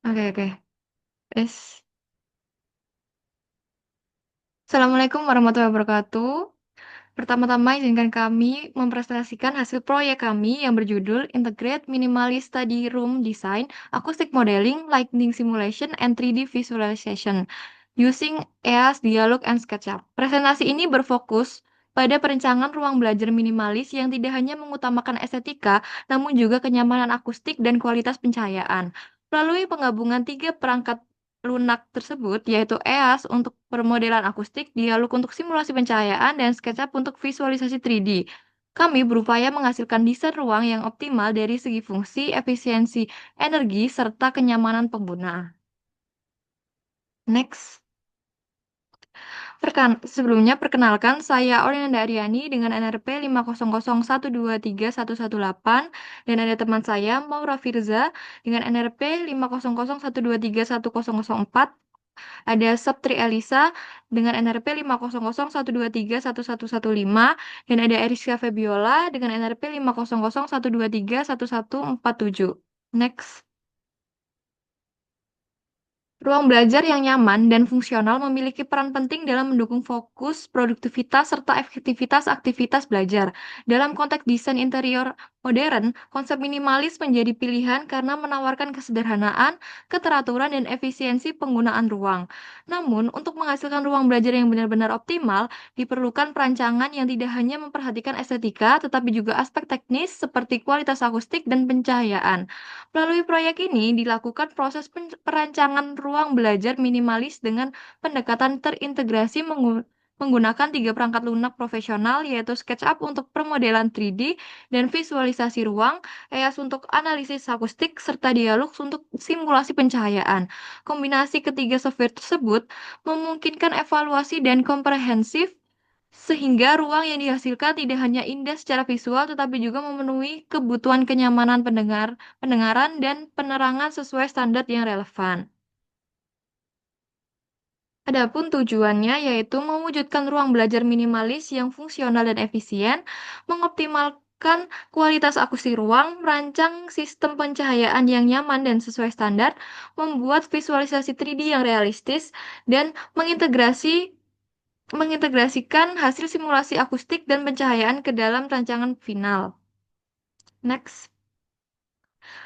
Oke, oke. Yes. Assalamualaikum warahmatullahi wabarakatuh. Pertama-tama izinkan kami mempresentasikan hasil proyek kami yang berjudul Integrate Minimalist Study Room Design, Acoustic Modeling, Lighting Simulation, and 3D Visualization using EAS Dialog and SketchUp. Presentasi ini berfokus pada perencanaan ruang belajar minimalis yang tidak hanya mengutamakan estetika, namun juga kenyamanan akustik dan kualitas pencahayaan. Melalui penggabungan tiga perangkat lunak tersebut, yaitu EAS untuk permodelan akustik, Dialog untuk simulasi pencahayaan, dan SketchUp untuk visualisasi 3D. Kami berupaya menghasilkan desain ruang yang optimal dari segi fungsi, efisiensi energi, serta kenyamanan pengguna. Next. Sebelumnya, perkenalkan, saya Orianda Aryani dengan NRP 500123118 dan ada teman saya, Maura Firza, dengan NRP 500123104. Ada Saptri Elisa dengan NRP 500123115 dan ada Eriska Febiola dengan NRP 50012311147. Next. Ruang belajar yang nyaman dan fungsional memiliki peran penting dalam mendukung fokus, produktivitas, serta efektivitas aktivitas belajar. Dalam konteks desain interior modern, konsep minimalis menjadi pilihan karena menawarkan kesederhanaan, keteraturan, dan efisiensi penggunaan ruang. Namun, untuk menghasilkan ruang belajar yang benar-benar optimal, diperlukan perancangan yang tidak hanya memperhatikan estetika, tetapi juga aspek teknis seperti kualitas akustik dan pencahayaan. Melalui proyek ini dilakukan proses perancangan ruang belajar minimalis dengan pendekatan terintegrasi menggunakan tiga perangkat lunak profesional, yaitu SketchUp untuk permodelan 3D dan visualisasi ruang, EAS untuk analisis akustik, serta Dialog untuk simulasi pencahayaan. Kombinasi ketiga software tersebut memungkinkan evaluasi dan komprehensif sehingga ruang yang dihasilkan tidak hanya indah secara visual, tetapi juga memenuhi kebutuhan kenyamanan pendengaran, dan penerangan sesuai standar yang relevan. Adapun tujuannya yaitu mewujudkan ruang belajar minimalis yang fungsional dan efisien, mengoptimalkan kualitas akustik ruang, merancang sistem pencahayaan yang nyaman dan sesuai standar, membuat visualisasi 3D yang realistis, dan mengintegrasikan hasil simulasi akustik dan pencahayaan ke dalam rancangan final. Next.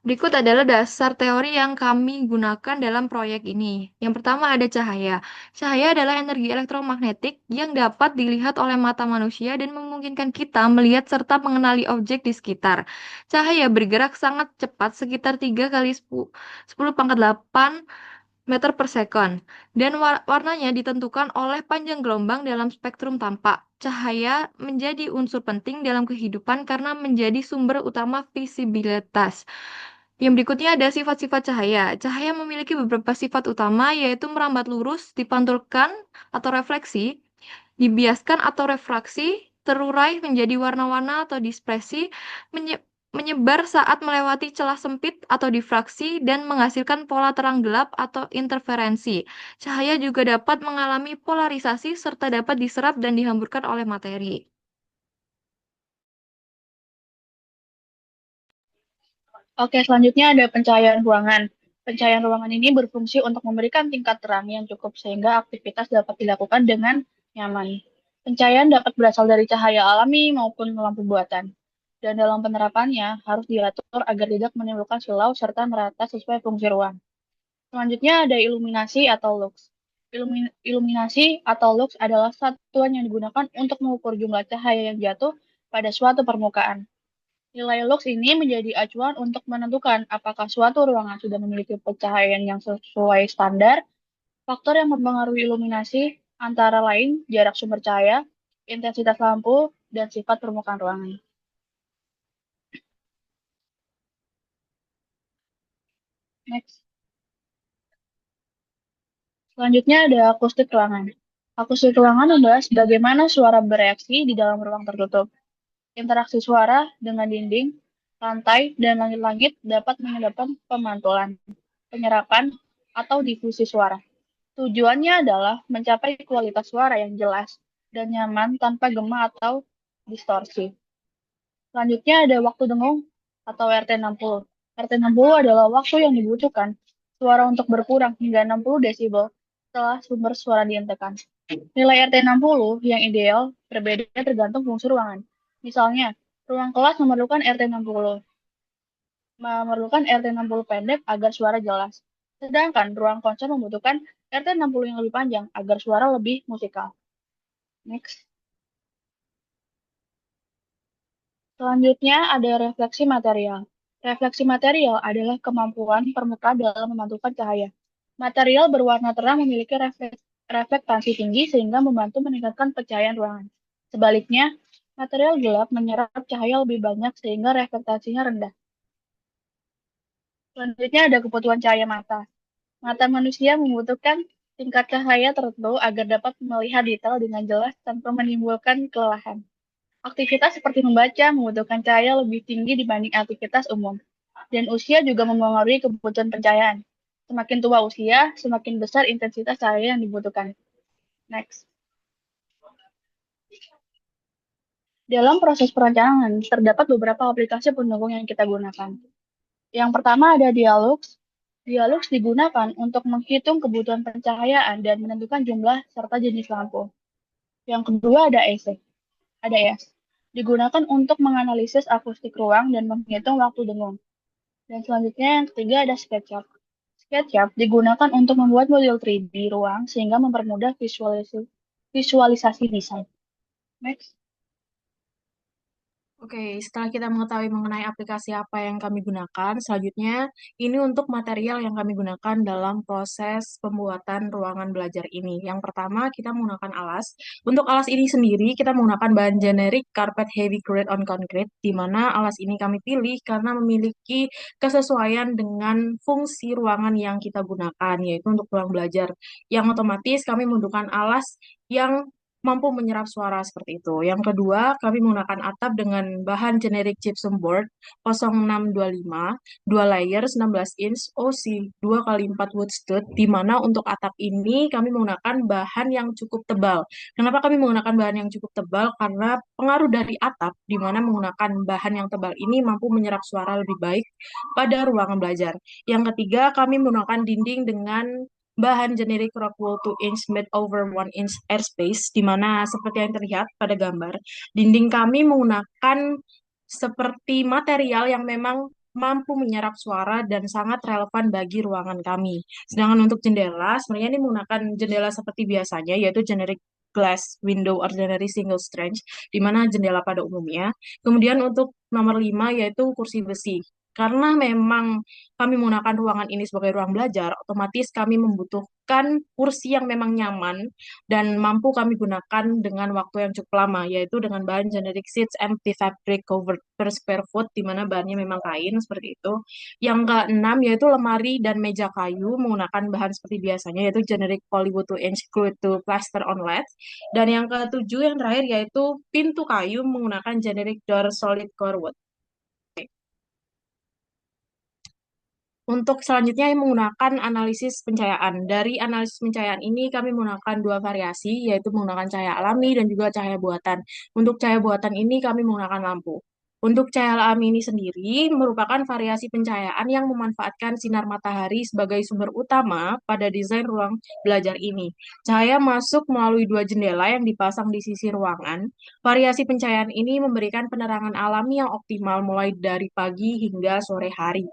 Berikut adalah dasar teori yang kami gunakan dalam proyek ini. Yang pertama ada cahaya. Cahaya adalah energi elektromagnetik yang dapat dilihat oleh mata manusia dan memungkinkan kita melihat serta mengenali objek di sekitar. Cahaya bergerak sangat cepat, sekitar 3 kali 10 pangkat 8 meter per second, dan warnanya ditentukan oleh panjang gelombang dalam spektrum tampak. Cahaya menjadi unsur penting dalam kehidupan karena menjadi sumber utama visibilitas. Yang berikutnya ada sifat-sifat cahaya. Cahaya memiliki beberapa sifat utama, yaitu merambat lurus, dipantulkan atau refleksi, dibiaskan atau refraksi, terurai menjadi warna-warna atau dispersi, menyebar saat melewati celah sempit atau difraksi, dan menghasilkan pola terang-gelap atau interferensi. Cahaya juga dapat mengalami polarisasi serta dapat diserap dan dihamburkan oleh materi. Oke, selanjutnya ada pencahayaan ruangan. Pencahayaan ruangan ini berfungsi untuk memberikan tingkat terang yang cukup sehingga aktivitas dapat dilakukan dengan nyaman. Pencahayaan dapat berasal dari cahaya alami maupun lampu buatan. Dan dalam penerapannya harus diatur agar tidak menimbulkan silau serta merata sesuai fungsi ruang. Selanjutnya ada iluminasi atau lux. Iluminasi atau lux adalah satuan yang digunakan untuk mengukur jumlah cahaya yang jatuh pada suatu permukaan. Nilai lux ini menjadi acuan untuk menentukan apakah suatu ruangan sudah memiliki pencahayaan yang sesuai standar. Faktor yang mempengaruhi iluminasi antara lain jarak sumber cahaya, intensitas lampu, dan sifat permukaan ruangan. Next. Selanjutnya ada akustik ruangan. Akustik ruangan membahas bagaimana suara bereaksi di dalam ruang tertutup. Interaksi suara dengan dinding, lantai, dan langit-langit dapat menyebabkan pemantulan, penyerapan, atau difusi suara. Tujuannya adalah mencapai kualitas suara yang jelas dan nyaman tanpa gema atau distorsi. Selanjutnya ada waktu dengung atau RT60. RT60 adalah waktu yang dibutuhkan suara untuk berkurang hingga 60 desibel setelah sumber suara dihentikan. Nilai RT60 yang ideal berbeda tergantung fungsi ruangan. Misalnya, ruang kelas memerlukan RT60 pendek agar suara jelas. Sedangkan ruang konser membutuhkan RT60 yang lebih panjang agar suara lebih musikal. Next. Selanjutnya ada refleksi material. Refleksi material adalah kemampuan permukaan dalam memantulkan cahaya. Material berwarna terang memiliki reflektasi tinggi sehingga membantu meningkatkan pencahayaan ruangan. Sebaliknya, material gelap menyerap cahaya lebih banyak sehingga reflektasinya rendah. Selanjutnya ada kebutuhan cahaya mata. Mata manusia membutuhkan tingkat cahaya tertentu agar dapat melihat detail dengan jelas tanpa menimbulkan kelelahan. Aktivitas seperti membaca membutuhkan cahaya lebih tinggi dibanding aktivitas umum. Dan usia juga mempengaruhi kebutuhan pencahayaan. Semakin tua usia, semakin besar intensitas cahaya yang dibutuhkan. Next. Dalam proses perencanaan, terdapat beberapa aplikasi pendukung yang kita gunakan. Yang pertama ada Dialux. Dialux digunakan untuk menghitung kebutuhan pencahayaan dan menentukan jumlah serta jenis lampu. Yang kedua ada ESE. Ada ES. Digunakan untuk menganalisis akustik ruang dan menghitung waktu dengung. Dan selanjutnya yang ketiga ada SketchUp. SketchUp digunakan untuk membuat model 3D ruang sehingga mempermudah visualisasi desain. Next. Oke, setelah kita mengetahui mengenai aplikasi apa yang kami gunakan, selanjutnya ini untuk material yang kami gunakan dalam proses pembuatan ruangan belajar ini. Yang pertama, kita menggunakan alas. Untuk alas ini sendiri, kita menggunakan bahan generik carpet heavy grade on concrete, di mana alas ini kami pilih karena memiliki kesesuaian dengan fungsi ruangan yang kita gunakan, yaitu untuk ruang belajar. Yang otomatis kami membutuhkan alas yang mampu menyerap suara seperti itu. Yang kedua, kami menggunakan atap dengan bahan generic gypsum board 0625, 2 layer 19 inch OC 2 kali 4 wood stud, di mana untuk atap ini kami menggunakan bahan yang cukup tebal. Kenapa kami menggunakan bahan yang cukup tebal? Karena pengaruh dari atap, di mana menggunakan bahan yang tebal ini mampu menyerap suara lebih baik pada ruangan belajar. Yang ketiga, kami menggunakan dinding dengan bahan generik Rockwool 2 inch made over 1 inch airspace, di mana seperti yang terlihat pada gambar, dinding kami menggunakan seperti material yang memang mampu menyerap suara dan sangat relevan bagi ruangan kami. Sedangkan untuk jendela, sebenarnya ini menggunakan jendela seperti biasanya, yaitu generic glass window ordinary single strange, di mana jendela pada umumnya. Kemudian untuk nomor 5 yaitu kursi besi. Karena memang kami menggunakan ruangan ini sebagai ruang belajar, otomatis kami membutuhkan kursi yang memang nyaman dan mampu kami gunakan dengan waktu yang cukup lama, yaitu dengan bahan generic seats empty fabric covered per square foot, di mana bahannya memang kain seperti itu. Yang keenam yaitu lemari dan meja kayu menggunakan bahan seperti biasanya, yaitu generic polywood 2 inch glued to plaster on lead. Dan yang ketujuh yang terakhir yaitu pintu kayu menggunakan generic door solid core wood. Untuk selanjutnya menggunakan analisis pencahayaan. Dari analisis pencahayaan ini kami menggunakan dua variasi, yaitu menggunakan cahaya alami dan juga cahaya buatan. Untuk cahaya buatan ini kami menggunakan lampu. Untuk cahaya alami ini sendiri merupakan variasi pencahayaan yang memanfaatkan sinar matahari sebagai sumber utama pada desain ruang belajar ini. Cahaya masuk melalui dua jendela yang dipasang di sisi ruangan. Variasi pencahayaan ini memberikan penerangan alami yang optimal mulai dari pagi hingga sore hari.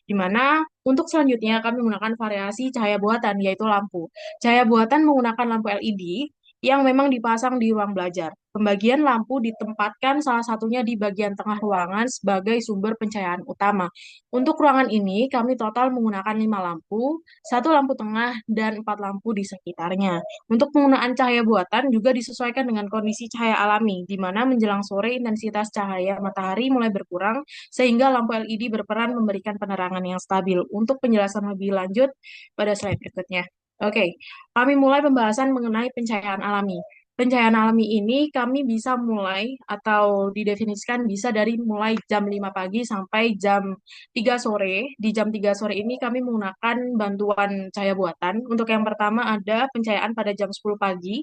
Di mana untuk selanjutnya kami menggunakan variasi cahaya buatan, yaitu lampu. Cahaya buatan menggunakan lampu LED yang memang dipasang di ruang belajar. Pembagian lampu ditempatkan salah satunya di bagian tengah ruangan sebagai sumber pencahayaan utama. Untuk ruangan ini, kami total menggunakan 5 lampu, satu lampu tengah, dan 4 lampu di sekitarnya. Untuk penggunaan cahaya buatan juga disesuaikan dengan kondisi cahaya alami, di mana menjelang sore intensitas cahaya matahari mulai berkurang, sehingga lampu LED berperan memberikan penerangan yang stabil. Untuk penjelasan lebih lanjut pada slide berikutnya. Oke, kami mulai pembahasan mengenai pencahayaan alami. Pencahayaan alami ini kami bisa mulai atau didefinisikan bisa dari mulai jam 5 pagi sampai jam 3 sore. Di jam 3 sore ini kami menggunakan bantuan cahaya buatan. Untuk yang pertama ada pencahayaan pada jam 10 pagi.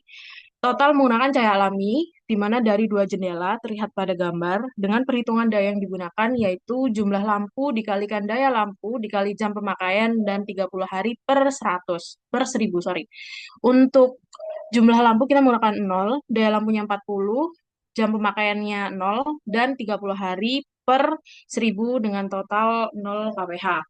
Total menggunakan cahaya alami, di mana dari dua jendela terlihat pada gambar, dengan perhitungan daya yang digunakan yaitu jumlah lampu dikalikan daya lampu dikali jam pemakaian dan 30 hari per 1000, sorry. Untuk jumlah lampu kita menggunakan 0, daya lampunya 40, jam pemakaiannya 0, dan 30 hari per 1000 dengan total 0 kWh.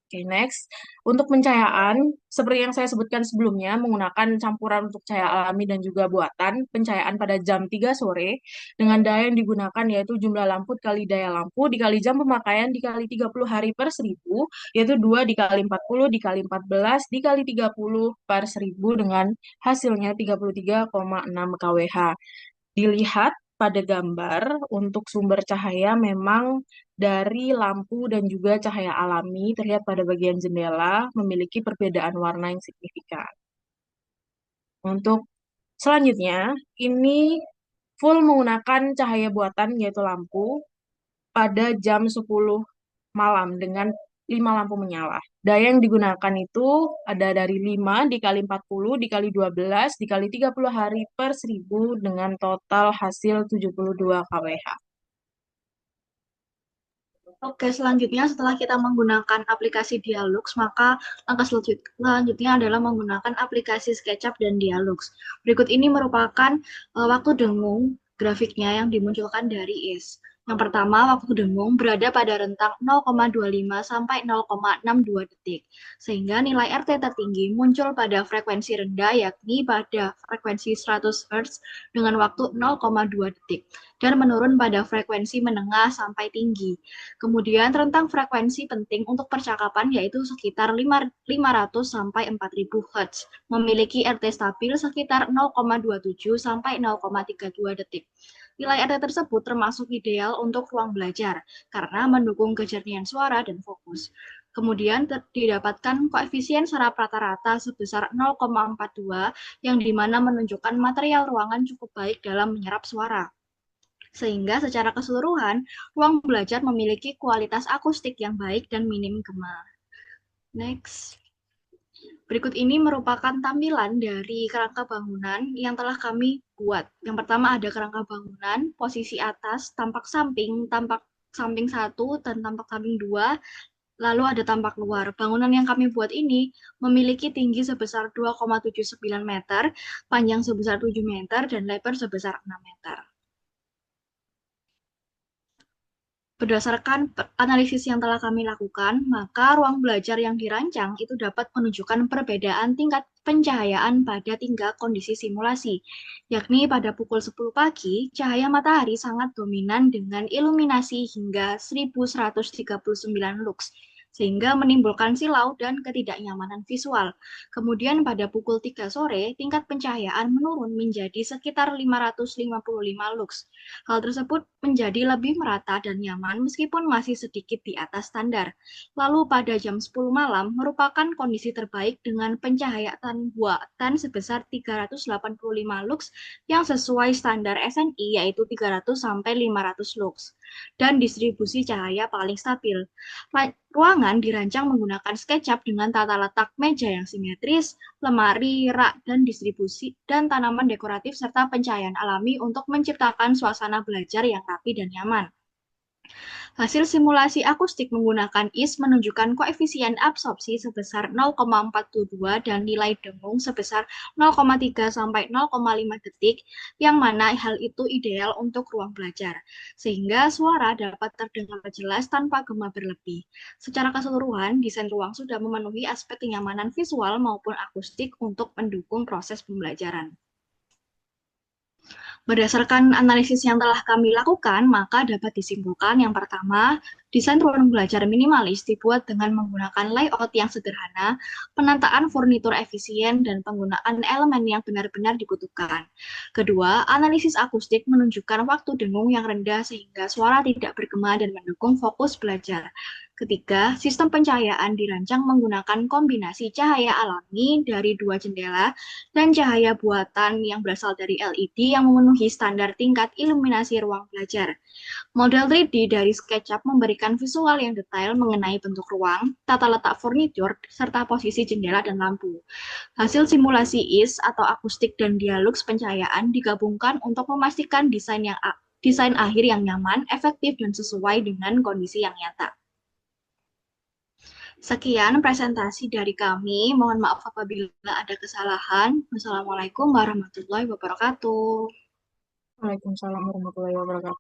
Oke, next. Untuk pencahayaan, seperti yang saya sebutkan sebelumnya, menggunakan campuran untuk cahaya alami dan juga buatan, pencahayaan pada jam 3 sore, dengan daya yang digunakan yaitu jumlah lampu dikali daya lampu, dikali jam pemakaian, dikali 30 hari per 1000, yaitu 2 dikali 40, dikali 14, dikali 30 per 1000, dengan hasilnya 33,6 kWh. Dilihat pada gambar, untuk sumber cahaya memang dari lampu dan juga cahaya alami terlihat pada bagian jendela memiliki perbedaan warna yang signifikan. Untuk selanjutnya, ini full menggunakan cahaya buatan yaitu lampu pada jam 10 malam dengan 5 lampu menyala. Daya yang digunakan itu ada dari 5 dikali 40 dikali 12 dikali 30 hari per 1000 dengan total hasil 72 kWh. Oke, selanjutnya setelah kita menggunakan aplikasi Dialux, maka langkah selanjutnya adalah menggunakan aplikasi SketchUp dan Dialux. Berikut ini merupakan waktu dengung grafiknya yang dimunculkan dari IS. Yang pertama, waktu dengung berada pada rentang 0,25 sampai 0,62 detik, sehingga nilai RT tertinggi muncul pada frekuensi rendah, yakni pada frekuensi 100 Hz dengan waktu 0,2 detik, dan menurun pada frekuensi menengah sampai tinggi. Kemudian rentang frekuensi penting untuk percakapan yaitu sekitar 500 sampai 4000 Hz, memiliki RT stabil sekitar 0,27 sampai 0,32 detik. Nilai RT tersebut termasuk ideal untuk ruang belajar karena mendukung kejernihan suara dan fokus. Kemudian didapatkan koefisien serap rata-rata sebesar 0,42 yang dimana menunjukkan material ruangan cukup baik dalam menyerap suara. Sehingga secara keseluruhan, ruang belajar memiliki kualitas akustik yang baik dan minim gema. Next. Berikut ini merupakan tampilan dari kerangka bangunan yang telah kami buat. Yang pertama ada kerangka bangunan, posisi atas, tampak samping 1, dan tampak samping 2, lalu ada tampak luar. Bangunan yang kami buat ini memiliki tinggi sebesar 2,79 meter, panjang sebesar 7 meter, dan lebar sebesar 6 meter. Berdasarkan analisis yang telah kami lakukan, maka ruang belajar yang dirancang itu dapat menunjukkan perbedaan tingkat pencahayaan pada 3 kondisi simulasi, yakni pada pukul 10 pagi, cahaya matahari sangat dominan dengan iluminasi hingga 1139 lux, sehingga menimbulkan silau dan ketidaknyamanan visual. Kemudian pada pukul 3 sore, tingkat pencahayaan menurun menjadi sekitar 555 lux. Hal tersebut menjadi lebih merata dan nyaman meskipun masih sedikit di atas standar. Lalu pada jam 10 malam merupakan kondisi terbaik dengan pencahayaan buatan sebesar 385 lux yang sesuai standar SNI yaitu 300 sampai 500 lux dan distribusi cahaya paling stabil. Ruangan dirancang menggunakan SketchUp dengan tata letak meja yang simetris, lemari, rak, dan distribusi, dan tanaman dekoratif serta pencahayaan alami untuk menciptakan suasana belajar yang rapi dan nyaman. Hasil simulasi akustik menggunakan IS menunjukkan koefisien absorpsi sebesar 0,42 dan nilai dengung sebesar 0,3 sampai 0,5 detik, yang mana hal itu ideal untuk ruang belajar, sehingga suara dapat terdengar jelas tanpa gema berlebih. Secara keseluruhan, desain ruang sudah memenuhi aspek kenyamanan visual maupun akustik untuk mendukung proses pembelajaran. Berdasarkan analisis yang telah kami lakukan, maka dapat disimpulkan yang pertama, desain ruang belajar minimalis dibuat dengan menggunakan layout yang sederhana, penataan furnitur efisien, dan penggunaan elemen yang benar-benar dibutuhkan. Kedua, analisis akustik menunjukkan waktu dengung yang rendah sehingga suara tidak bergema dan mendukung fokus belajar. Ketiga, sistem pencahayaan dirancang menggunakan kombinasi cahaya alami dari 2 jendela dan cahaya buatan yang berasal dari LED yang memenuhi standar tingkat iluminasi ruang belajar. Model 3D dari SketchUp memberikan visual yang detail mengenai bentuk ruang, tata letak furnitur, serta posisi jendela dan lampu. Hasil simulasi IS atau akustik dan dialog pencahayaan digabungkan untuk memastikan desain akhir yang nyaman, efektif, dan sesuai dengan kondisi yang nyata. Sekian presentasi dari kami. Mohon maaf apabila ada kesalahan. Wassalamualaikum warahmatullahi wabarakatuh. Waalaikumsalam warahmatullahi wabarakatuh.